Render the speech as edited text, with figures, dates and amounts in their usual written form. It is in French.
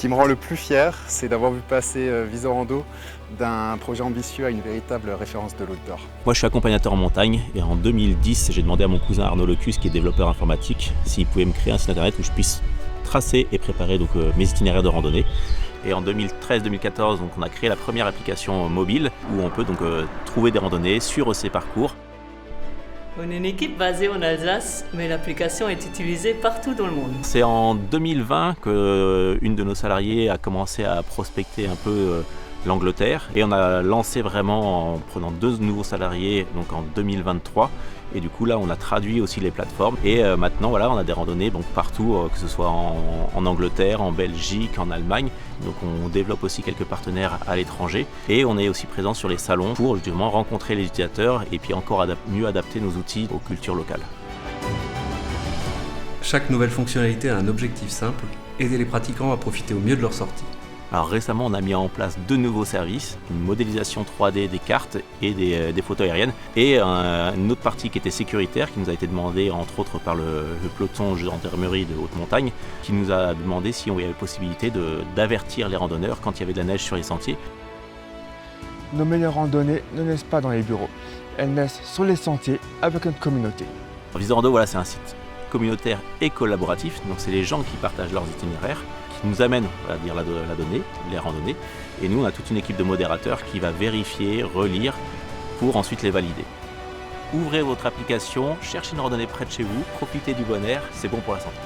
qui me rend le plus fier, c'est d'avoir vu passer Visorando d'un projet ambitieux à une véritable référence de l'outdoor. Moi je suis accompagnateur en montagne et en 2010 j'ai demandé à mon cousin Arnaud Locus qui est développeur informatique s'il pouvait me créer un site internet où je puisse tracer et préparer mes itinéraires de randonnée. Et en 2013-2014 on a créé la première application mobile où on peut trouver des randonnées, suivre ses parcours. On est une équipe basée en Alsace, mais l'application est utilisée partout dans le monde. C'est en 2020 qu'une de nos salariés a commencé à prospecter un peu l'Angleterre et on a lancé vraiment en prenant 2 nouveaux salariés donc en 2023 et du coup là on a traduit aussi les plateformes et maintenant voilà on a des randonnées donc partout que ce soit en Angleterre, en Belgique, en Allemagne, donc on développe aussi quelques partenaires à l'étranger et on est aussi présent sur les salons pour justement rencontrer les utilisateurs et puis encore mieux adapter nos outils aux cultures locales. Chaque nouvelle fonctionnalité a un objectif simple, aider les pratiquants à profiter au mieux de leur sortie. Alors récemment, on a mis en place 2 nouveaux services, une modélisation 3D des cartes et des photos aériennes et une autre partie qui était sécuritaire qui nous a été demandée entre autres par le peloton gendarmerie de haute montagne qui nous a demandé si on avait possibilité d'avertir les randonneurs quand il y avait de la neige sur les sentiers. Nos meilleures randonnées ne naissent pas dans les bureaux, elles naissent sur les sentiers avec notre communauté. Visorando, voilà, c'est un site communautaire et collaboratif, donc c'est les gens qui partagent leurs itinéraires, qui nous amènent à dire la donnée, les randonnées, et nous on a toute une équipe de modérateurs qui va vérifier, relire, pour ensuite les valider. Ouvrez votre application, cherchez une randonnée près de chez vous, profitez du bon air, c'est bon pour la santé.